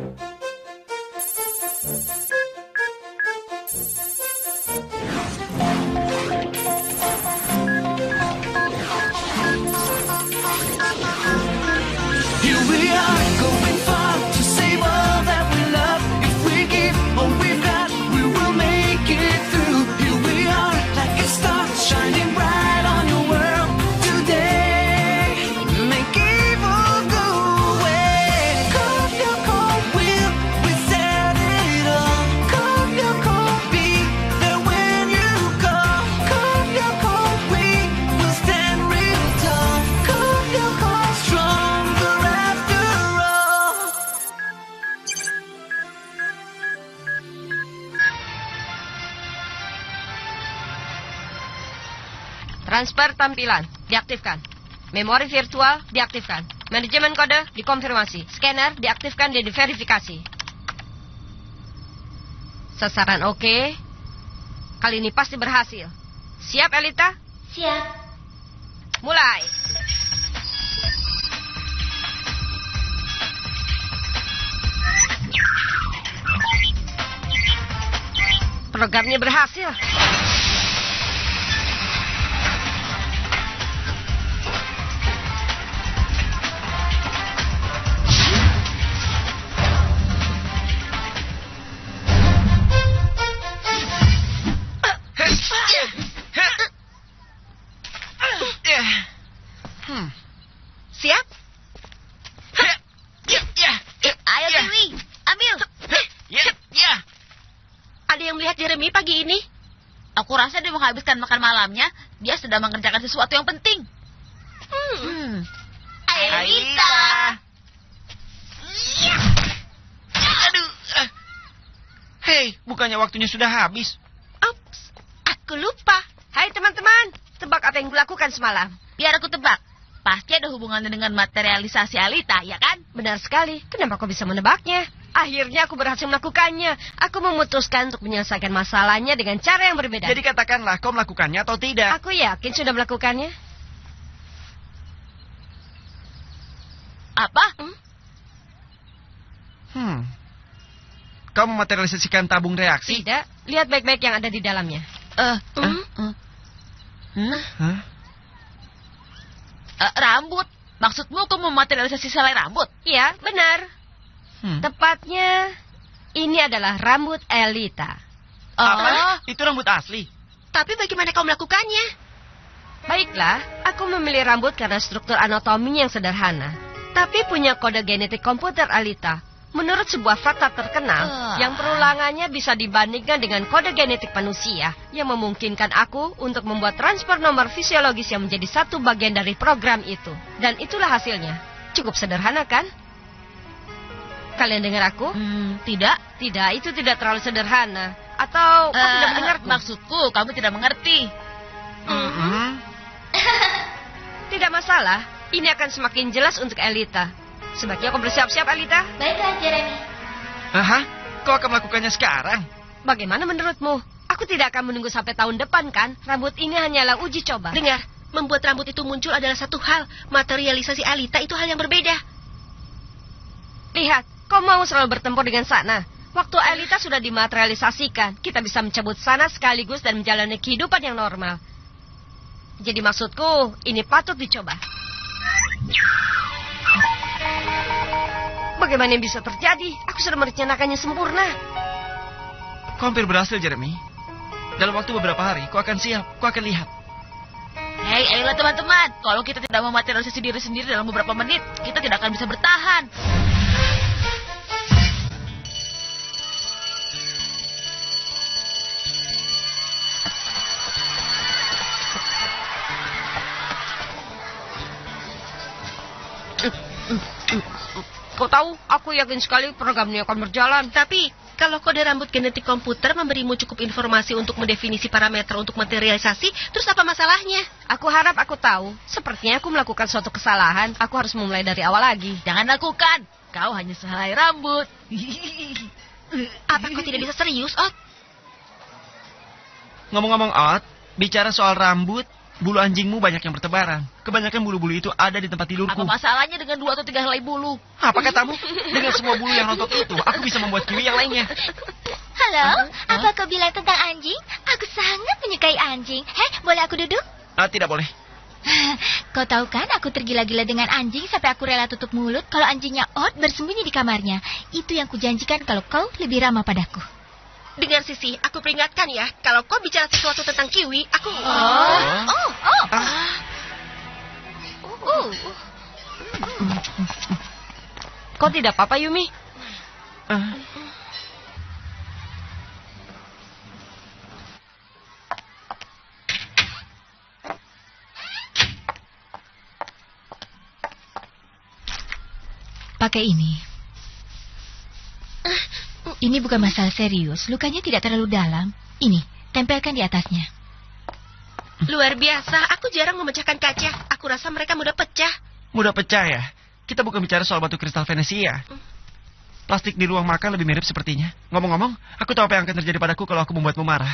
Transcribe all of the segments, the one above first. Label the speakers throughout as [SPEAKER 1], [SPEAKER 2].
[SPEAKER 1] Here we are, going far to save all that we love. If we give all we've got, we will make it through. Here we are, like a star, shining bright on your world today. Make evil go away. Cold your cold will, we set it all. Cold your cold, be there when you call. Cold your cold, we will stand real tall. Cold your cold, stronger after all.
[SPEAKER 2] Transfer tampilan, diaktifkan. Memori virtual, diaktifkan. Manajemen kode, dikonfirmasi. Scanner, diaktifkan dan diverifikasi. Sasaran oke. Kali ini pasti berhasil. Siap, Elita?
[SPEAKER 3] Siap.
[SPEAKER 2] Mulai. Programnya berhasil. Siap?
[SPEAKER 3] Ayo, Dewi. Ambil.
[SPEAKER 2] Ada yang melihat Jeremy pagi ini?
[SPEAKER 3] Aku rasa dia menghabiskan makan malamnya. Dia sedang mengerjakan sesuatu yang penting. Elita.
[SPEAKER 4] Hei, bukannya waktunya sudah habis?
[SPEAKER 2] Ups, aku lupa. Hai teman-teman, tebak apa yang kulakukan semalam?
[SPEAKER 3] Biar aku tebak. Pasti ada hubungannya dengan materialisasi Alita, ya kan?
[SPEAKER 2] Benar sekali. Kenapa kau bisa menebaknya? Akhirnya aku berhasil melakukannya. Aku memutuskan untuk menyelesaikan masalahnya dengan cara yang berbeda.
[SPEAKER 4] Jadi katakanlah kau melakukannya atau tidak.
[SPEAKER 2] Aku yakin sudah melakukannya.
[SPEAKER 3] Apa?
[SPEAKER 4] Kau mematerialisasikan tabung reaksi?
[SPEAKER 2] Tidak, lihat baik-baik yang ada di dalamnya.
[SPEAKER 3] Rambut. Maksudmu kau mematerialisasi selai rambut?
[SPEAKER 2] Iya, benar. Tepatnya, ini adalah rambut Elita.
[SPEAKER 4] Apa? Itu rambut asli?
[SPEAKER 2] Tapi bagaimana kau melakukannya? Baiklah, aku memilih rambut karena struktur anatominya yang sederhana. Tapi punya kode genetik komputer Alita. Menurut sebuah fakta terkenal, yang perulangannya bisa dibandingkan dengan kode genetik manusia, yang memungkinkan aku untuk membuat transfer nomor fisiologis yang menjadi satu bagian dari program itu. Dan itulah hasilnya. Cukup sederhana, kan? Kalian dengar aku?
[SPEAKER 3] Tidak.
[SPEAKER 2] Tidak, itu tidak terlalu sederhana. Atau kau tidak mendengarku?
[SPEAKER 3] Maksudku, kamu tidak mengerti.
[SPEAKER 2] Tidak masalah. Ini akan semakin jelas untuk Elita. Sebaiknya kau bersiap-siap, Elita.
[SPEAKER 3] Baiklah, Jeremy.
[SPEAKER 4] Aha, kau akan melakukannya sekarang?
[SPEAKER 2] Bagaimana menurutmu? Aku tidak akan menunggu sampai tahun depan, kan? Rambut ini hanyalah uji coba.
[SPEAKER 5] Dengar, membuat rambut itu muncul adalah satu hal. Materialisasi Alita itu hal yang berbeda.
[SPEAKER 2] Lihat, kau mau selalu bertempur dengan Sana. Waktu Elita sudah dimaterialisasikan, kita bisa mencabut Sana sekaligus dan menjalani kehidupan yang normal. Jadi maksudku, ini patut dicoba. Bagaimana yang bisa terjadi? Aku sudah merencanakannya sempurna.
[SPEAKER 4] Kau hampir berhasil, Jeremy. Dalam waktu beberapa hari, kau akan siap. Kau akan lihat.
[SPEAKER 3] Hei, ayolah teman-teman. Kalau kita tidak mematerialisasi diri sendiri dalam beberapa menit, kita tidak akan bisa bertahan.
[SPEAKER 2] Kau tahu, aku yakin sekali programnya akan berjalan.
[SPEAKER 5] Tapi, kalau kode rambut genetik komputer memberimu cukup informasi untuk mendefinisi parameter untuk materialisasi, terus apa masalahnya?
[SPEAKER 2] Aku harap aku tahu. Sepertinya aku melakukan suatu kesalahan. Aku harus memulai dari awal lagi.
[SPEAKER 3] Jangan lakukan. Kau hanya sehelai rambut.
[SPEAKER 5] Apa kau tidak bisa serius, Ot?
[SPEAKER 4] Ngomong-ngomong, Ot, bicara soal rambut, Bulu anjingmu banyak yang bertebaran. Kebanyakan bulu-bulu itu ada di tempat tidurku.
[SPEAKER 3] Apa masalahnya dengan 2 atau 3 helai bulu?
[SPEAKER 4] Apa katamu? Dengan semua bulu yang rontok itu, aku bisa membuat kiwi yang lainnya.
[SPEAKER 6] Halo, apa kau bilang tentang anjing? Aku sangat menyukai anjing. Boleh aku duduk?
[SPEAKER 4] Tidak boleh.
[SPEAKER 6] Kau tahu kan, aku tergila-gila dengan anjing sampai aku rela tutup mulut kalau anjingnya Odd bersembunyi di kamarnya. Itu yang kujanjikan kalau kau lebih ramah padaku.
[SPEAKER 5] Dengar Sisi, aku peringatkan ya, kalau kau bicara sesuatu tentang kiwi, aku...
[SPEAKER 2] Kau tidak apa-apa, Yumi?
[SPEAKER 6] Pakai ini. Ini bukan masalah serius, lukanya tidak terlalu dalam. Ini, tempelkan di atasnya.
[SPEAKER 5] Luar biasa, aku jarang memecahkan kaca. Aku rasa mereka mudah pecah.
[SPEAKER 4] Mudah pecah ya? Kita bukan bicara soal batu kristal Venesia. Plastik di ruang makan lebih mirip sepertinya. Ngomong-ngomong, aku tahu apa yang akan terjadi padaku kalau aku membuatmu marah.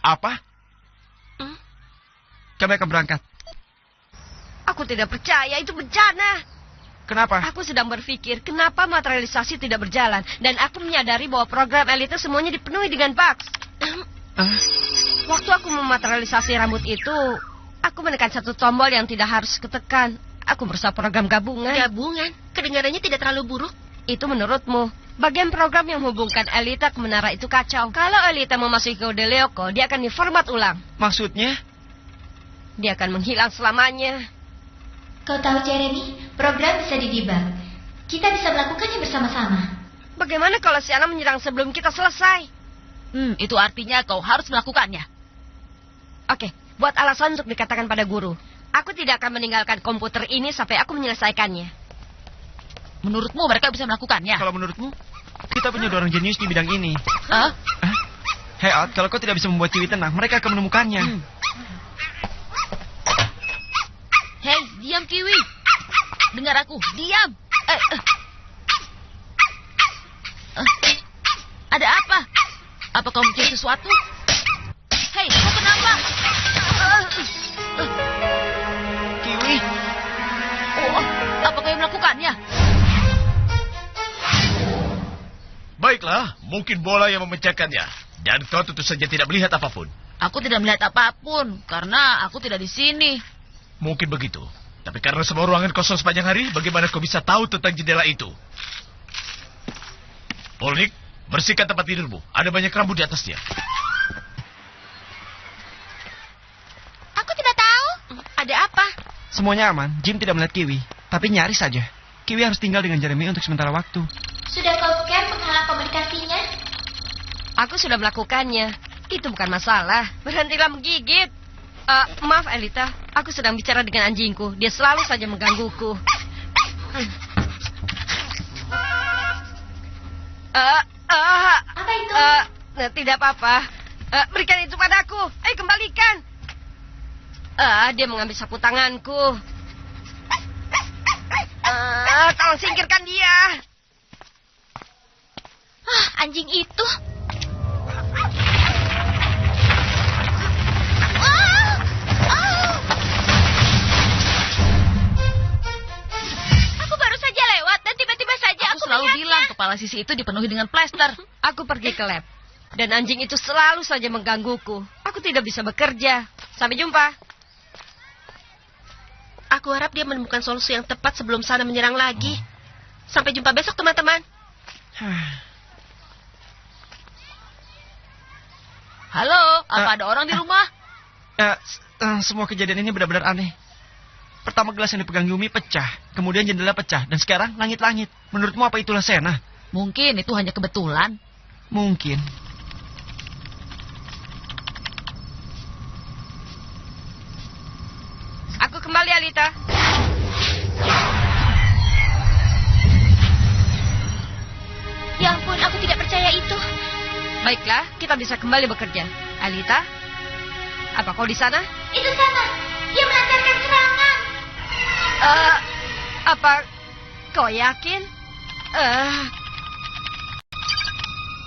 [SPEAKER 4] Apa? Kami akan berangkat.
[SPEAKER 2] Aku tidak percaya, itu bencana.
[SPEAKER 4] Kenapa?
[SPEAKER 2] Aku sedang berpikir, kenapa materialisasi tidak berjalan. Dan aku menyadari bahwa program Elita semuanya dipenuhi dengan bugs. Waktu aku mematerialisasi rambut itu, aku menekan satu tombol yang tidak harus ketekan. Aku berusaha program gabungan.
[SPEAKER 5] Gabungan? Kedengarannya tidak terlalu buruk.
[SPEAKER 2] Itu menurutmu? Bagian program yang menghubungkan Elita ke menara itu kacau. Kalau Elita memasuki kode Leoko, dia akan diformat ulang.
[SPEAKER 4] Maksudnya?
[SPEAKER 2] Dia akan menghilang selamanya.
[SPEAKER 6] Kau tahu, Jeremy, program bisa didebug. Kita bisa melakukannya bersama-sama.
[SPEAKER 2] Bagaimana kalau si anak menyerang sebelum kita selesai?
[SPEAKER 3] Itu artinya kau harus melakukannya.
[SPEAKER 2] Oke, buat alasan untuk dikatakan pada guru. Aku tidak akan meninggalkan komputer ini sampai aku menyelesaikannya.
[SPEAKER 3] Menurutmu mereka bisa melakukannya?
[SPEAKER 4] Kalau menurutmu, kita punya 2 orang jenius di bidang ini. Hey, Odd, kalau kau tidak bisa membuat kiwi tenang, mereka akan menemukannya.
[SPEAKER 3] Hei, diam Kiwi. Dengar aku, diam. Ada apa? Apa kau mencari sesuatu? Hei, kau kenapa?
[SPEAKER 4] Kiwi?
[SPEAKER 3] Apa kau yang melakukannya?
[SPEAKER 7] Baiklah, mungkin bola yang memecahkannya. Dan kau tentu saja tidak melihat apapun.
[SPEAKER 3] Aku tidak melihat apapun, karena aku tidak di sini.
[SPEAKER 7] Mungkin begitu. Tapi karena semua ruangan kosong sepanjang hari, bagaimana kau bisa tahu tentang jendela itu? Polnik, bersihkan tempat tidurmu. Ada banyak rambut di atasnya.
[SPEAKER 6] Aku tidak tahu.
[SPEAKER 5] Ada apa?
[SPEAKER 4] Semuanya aman. Jim tidak melihat Kiwi. Tapi nyaris saja. Kiwi harus tinggal dengan Jeremy untuk sementara waktu.
[SPEAKER 6] Sudah kau scan penghalang komunikasinya?
[SPEAKER 2] Aku sudah melakukannya. Itu bukan masalah. Berhentilah menggigit. Maaf, Elita. Aku sedang bicara dengan anjingku. Dia selalu saja menggangguku.
[SPEAKER 6] Apa itu?
[SPEAKER 2] Tidak apa-apa. Berikan itu padaku. Ayo kembalikan. Dia mengambil sapu tanganku. Tolong singkirkan dia.
[SPEAKER 6] Anjing itu. Aku baru saja lewat dan tiba-tiba saja
[SPEAKER 3] Aku selalu bilang kepala Sisi itu dipenuhi dengan plester.
[SPEAKER 2] Aku pergi ke lab. Dan anjing itu selalu saja menggangguku. Aku tidak bisa bekerja. Sampai jumpa.
[SPEAKER 5] Aku harap dia menemukan solusi yang tepat sebelum sana menyerang lagi. Sampai jumpa besok, teman-teman.
[SPEAKER 3] Halo, apa ada orang di rumah?
[SPEAKER 4] Semua kejadian ini benar-benar aneh. Pertama gelas yang dipegang Yumi pecah. Kemudian jendela pecah. Dan sekarang langit-langit. Menurutmu apa itulah Sena?
[SPEAKER 3] Mungkin itu hanya kebetulan.
[SPEAKER 4] Mungkin.
[SPEAKER 2] Aku kembali, Alita.
[SPEAKER 6] Ya ampun, aku tidak percaya itu.
[SPEAKER 2] Baiklah, kita bisa kembali bekerja. Alita? Apa kau di sana?
[SPEAKER 6] Itu sana. Dia melancarkan serangan.
[SPEAKER 2] Apa kau yakin?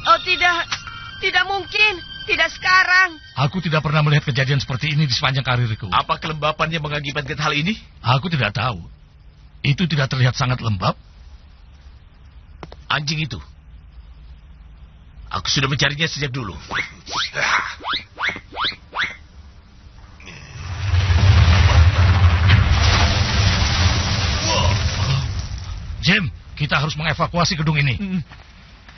[SPEAKER 2] Oh tidak mungkin. Tidak sekarang.
[SPEAKER 8] Aku tidak pernah melihat kejadian seperti ini di sepanjang karirku.
[SPEAKER 7] Apa kelembapannya mengakibatkan hal ini?
[SPEAKER 8] Aku tidak tahu. Itu tidak terlihat sangat lembab.
[SPEAKER 7] Anjing itu. Aku sudah mencarinya sejak dulu.
[SPEAKER 8] Jim, kita harus mengevakuasi gedung ini.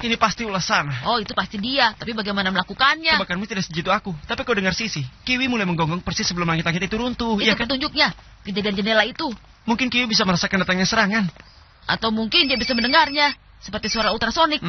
[SPEAKER 4] Ini pasti ulah sana.
[SPEAKER 3] Oh, itu pasti dia. Tapi bagaimana melakukannya?
[SPEAKER 4] Tebakanmu tidak sejitu aku. Tapi kau dengar Sisi. Kiwi mulai menggonggong persis sebelum langit-langit itu runtuh.
[SPEAKER 3] Itu
[SPEAKER 4] Iya kan?
[SPEAKER 3] petunjuknya. Kejadian jendela itu.
[SPEAKER 4] Mungkin Kiwi bisa merasakan datangnya serangan.
[SPEAKER 3] Atau mungkin dia bisa mendengarnya. Seperti suara ultrasonik.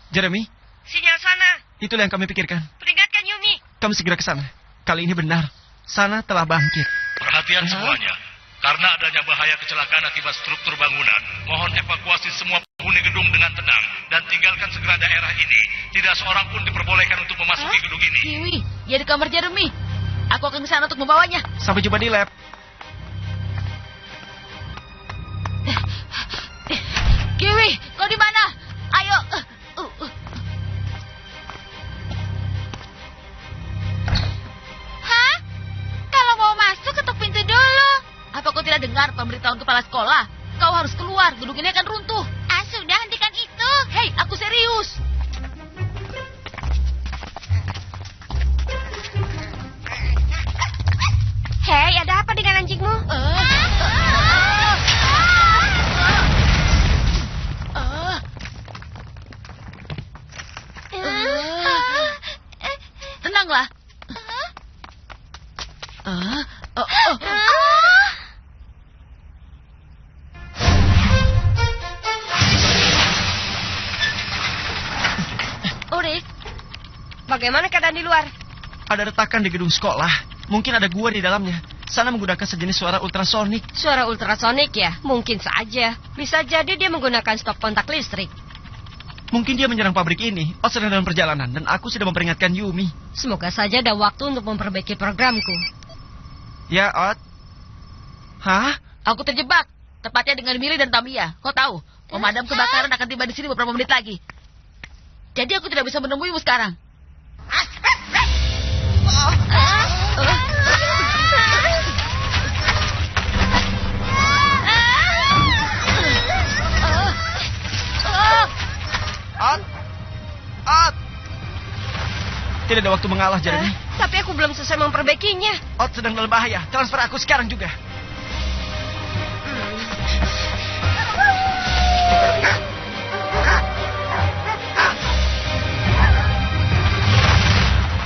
[SPEAKER 4] Jeremy,
[SPEAKER 2] Sinyal sana.
[SPEAKER 4] itulah yang kami pikirkan.
[SPEAKER 2] Peringatkan Yumi.
[SPEAKER 4] Kami segera ke sana. Kali ini benar. Sana telah bangkit.
[SPEAKER 8] Perhatian semuanya. Karena adanya bahaya kecelakaan akibat struktur bangunan, mohon evakuasi semua penghuni gedung dengan tenang dan tinggalkan segera daerah ini. Tidak seorang pun diperbolehkan untuk memasuki gedung ini.
[SPEAKER 3] Kiwi, dia di kamar Jeremy. Aku akan ke sana untuk membawanya.
[SPEAKER 4] Sampai jumpa di lab.
[SPEAKER 3] Kiwi, kau di mana? Ayo.
[SPEAKER 6] Hah? Kalau mau masuk, ketuk pintu dulu.
[SPEAKER 3] Apa kau tidak dengar pemberitahuan kepala sekolah? Kau harus keluar, gedung ini akan runtuh.
[SPEAKER 6] Ah, sudah, hentikan itu.
[SPEAKER 3] Hei, aku serius.
[SPEAKER 2] Hei, ada apa dengan anjingmu?
[SPEAKER 3] Tenanglah.
[SPEAKER 2] Urik, bagaimana keadaan di luar?
[SPEAKER 4] Ada retakan di gedung sekolah. Mungkin ada gua di dalamnya. Sana menggunakan sejenis suara ultrasonik.
[SPEAKER 2] Suara ultrasonik ya? Mungkin saja. Bisa jadi dia menggunakan stop kontak listrik.
[SPEAKER 4] Mungkin dia menyerang pabrik ini. Ot sedang dalam perjalanan dan aku sudah memperingatkan Yumi.
[SPEAKER 2] Semoga saja ada waktu untuk memperbaiki programku.
[SPEAKER 4] Ya, Ot. Hah?
[SPEAKER 3] Aku terjebak. Tepatnya dengan Millie dan Tamiya. Kau tahu, pemadam kebakaran akan tiba di sini beberapa menit lagi. Jadi aku tidak bisa menemuimu sekarang.
[SPEAKER 4] Ot! Tidak ada waktu mengalah, Jeremy.
[SPEAKER 2] Tapi aku belum selesai memperbaikinya.
[SPEAKER 4] Ot sedang dalam bahaya. Transfer aku sekarang juga.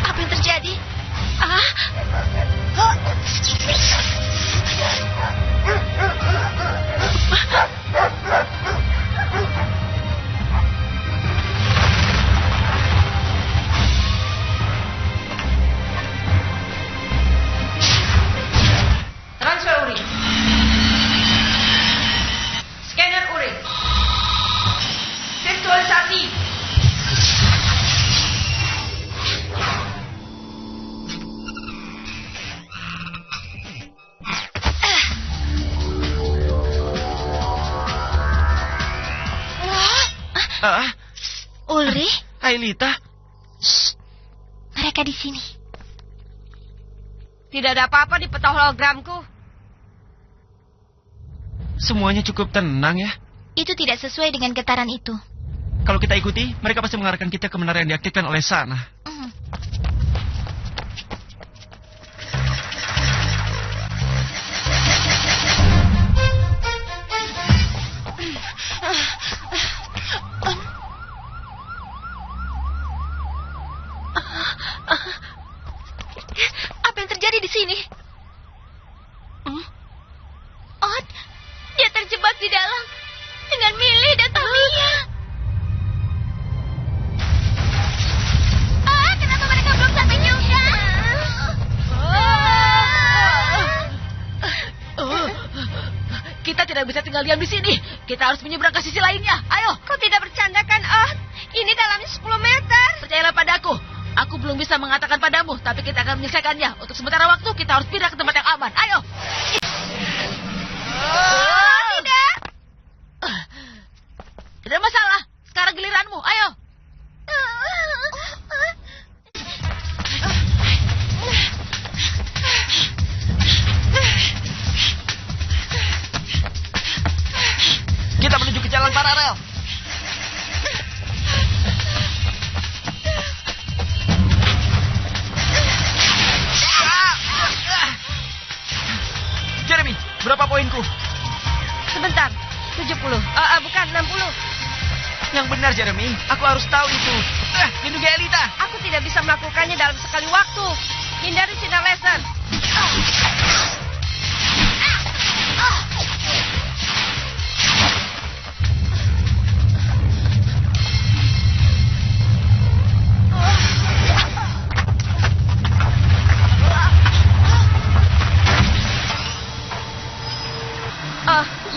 [SPEAKER 5] Apa yang terjadi?
[SPEAKER 2] Transfer urin. Scanner urin. Virtualisasi.
[SPEAKER 6] Ulrich,
[SPEAKER 4] Aelita.
[SPEAKER 6] mereka di sini.
[SPEAKER 2] Tidak ada apa-apa di peta hologramku.
[SPEAKER 4] Semuanya cukup tenang ya.
[SPEAKER 6] Itu tidak sesuai dengan getaran itu.
[SPEAKER 4] Kalau kita ikuti, mereka pasti mengarahkan kita ke menara yang diaktifkan oleh sana.
[SPEAKER 5] Apa yang terjadi di sini?
[SPEAKER 6] Ot, dia terjebak di dalam dengan Millie dan Tamiya. Kenapa mereka belum sampai juga?
[SPEAKER 3] Kita tidak bisa tinggal diam di sini. Kita harus menyeberang ke sisi lainnya. Ayo.
[SPEAKER 2] Kau tidak bercanda kan, Ot? Ini dalamnya 10 meter.
[SPEAKER 3] Percayalah padaku. Aku belum bisa mengatakan padamu, tapi kita akan menyelesaikannya. Untuk sementara waktu, kita harus pindah ke tempat yang aman. Ayo!
[SPEAKER 6] Tidak.
[SPEAKER 3] Tidak masalah. Sekarang giliranmu. Ayo!
[SPEAKER 4] Kita menuju ke jalan paralel. Jeremy, berapa poinku?
[SPEAKER 2] Sebentar, 70. Bukan, 60.
[SPEAKER 4] Yang benar, Jeremy. Aku harus tahu itu. Lindungi Elita.
[SPEAKER 2] Aku tidak bisa melakukannya dalam sekali waktu. Hindari sinar laser.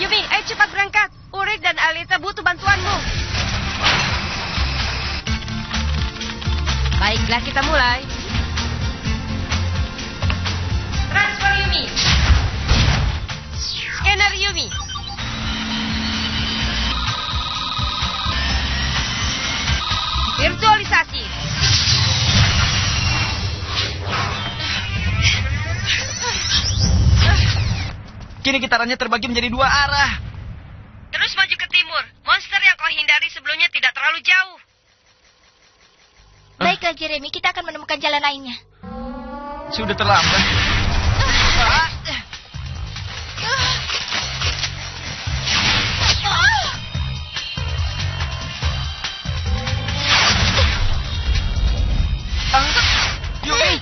[SPEAKER 2] Yumi, ayo cepat berangkat. Ulrich dan Alita butuh bantuanmu. Baiklah, kita mulai. Transfer Yumi. Scanner Yumi. Virtualisasi.
[SPEAKER 4] Kini gitarannya terbagi menjadi 2 arah.
[SPEAKER 2] Terus maju ke timur. Monster yang kau hindari sebelumnya tidak terlalu jauh.
[SPEAKER 6] Baiklah, Jeremy. Kita akan menemukan jalan lainnya.
[SPEAKER 4] Sudah terlambat. Yumi,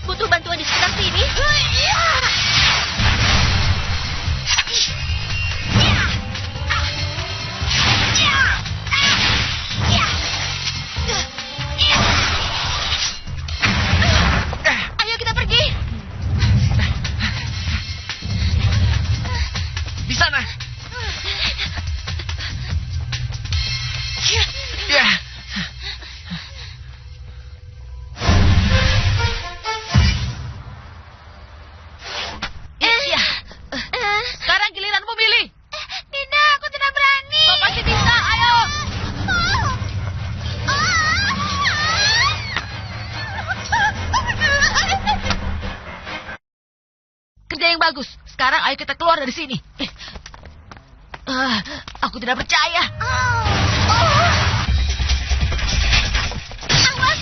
[SPEAKER 5] Butuh bantuan di sekitar sini.
[SPEAKER 6] Ayo kita pergi.
[SPEAKER 4] di sana. Ya.
[SPEAKER 3] Sekarang giliranmu, Billy.
[SPEAKER 6] Tidak, aku tidak berani.
[SPEAKER 3] Kau pasti bisa, ayo. Kerja yang bagus. Sekarang ayo kita keluar dari sini. Aku tidak percaya.
[SPEAKER 6] Awas.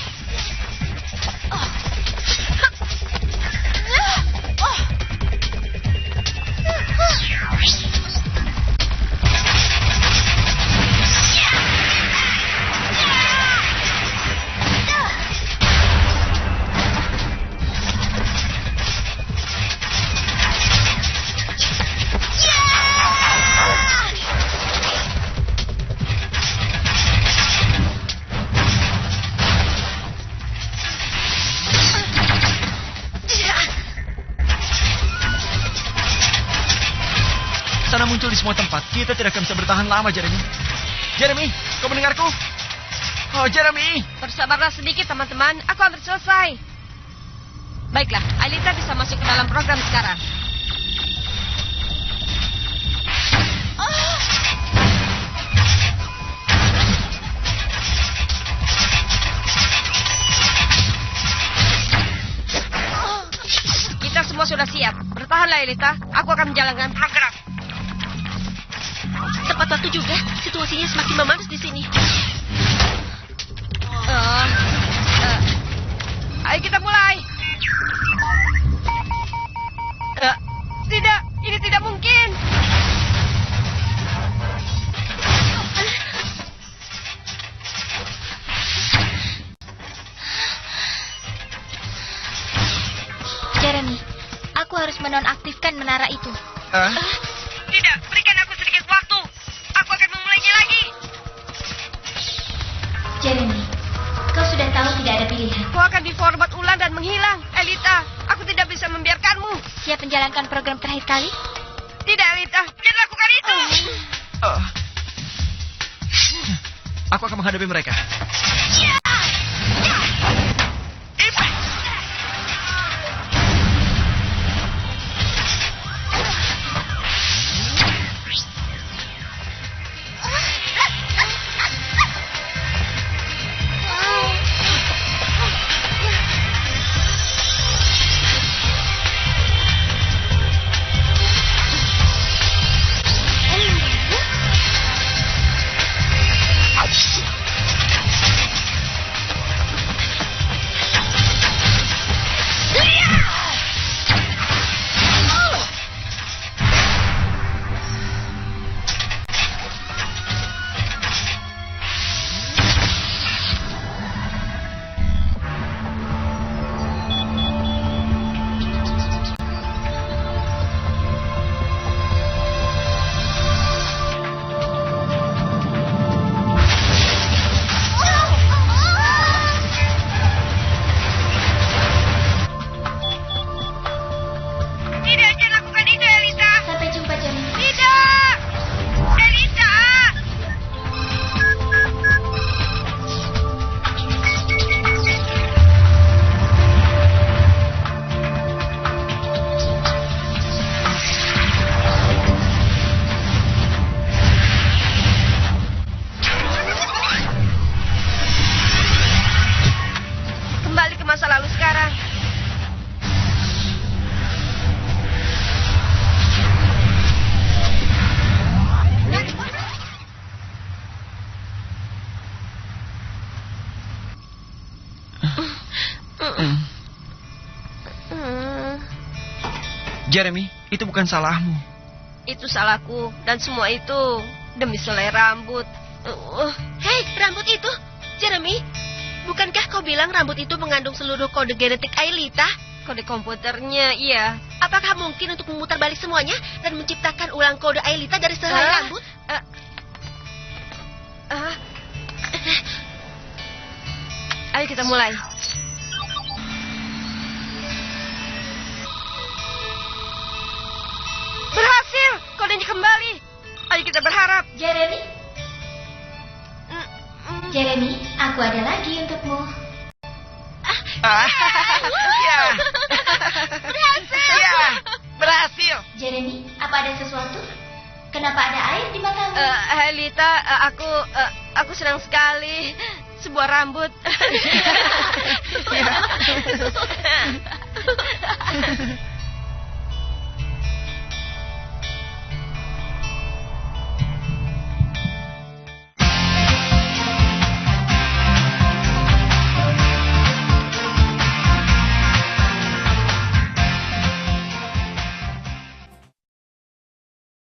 [SPEAKER 4] Sana muncul di semua tempat. Kita tidak akan bisa bertahan lama, Jeremy. Jeremy, kau mendengarku? Oh, Jeremy.
[SPEAKER 2] Bersabarlah sedikit, teman-teman. Aku hampir selesai. Baiklah, Alita bisa masuk ke dalam program sekarang. Kita semua sudah siap. Bertahanlah, Alita. Aku akan menjalankan program.
[SPEAKER 5] Tepat waktu juga. Situasinya semakin memanas di sini.
[SPEAKER 2] Ayo kita mulai. Tidak, ini tidak mungkin.
[SPEAKER 6] Jeremy, aku harus menonaktifkan menara itu.
[SPEAKER 2] Tidak, berikan aku sedikit waktu. Aku akan memulainya lagi.
[SPEAKER 6] Jeremy, kau sudah tahu tidak ada pilihan.
[SPEAKER 2] Kau akan diformat ulang dan menghilang. Elita, aku tidak bisa membiarkanmu.
[SPEAKER 6] Siap menjalankan program terakhir kali?
[SPEAKER 2] Tidak, Elita. Jangan lakukan itu.
[SPEAKER 4] Aku akan menghadapi mereka. Jeremy, itu bukan salahmu.
[SPEAKER 2] Itu salahku dan semua itu demi selai rambut.
[SPEAKER 5] Hei, rambut itu. Jeremy, bukankah kau bilang rambut itu mengandung seluruh kode genetik Aelita?
[SPEAKER 2] Kode komputernya, iya.
[SPEAKER 5] Apakah mungkin untuk memutar balik semuanya dan menciptakan ulang kode Aelita dari sehelai rambut?
[SPEAKER 2] Ayo kita mulai. Berhasil, kodenya kembali. Ayo kita berharap.
[SPEAKER 6] Jeremy? Jeremy, aku ada lagi untukmu.
[SPEAKER 4] Ya.
[SPEAKER 5] Berhasil.
[SPEAKER 4] Ya, berhasil.
[SPEAKER 6] Jeremy, apa ada sesuatu? Kenapa ada air di matamu?
[SPEAKER 2] Aelita, aku senang sekali. Sebuah rambut.
[SPEAKER 4] Ya.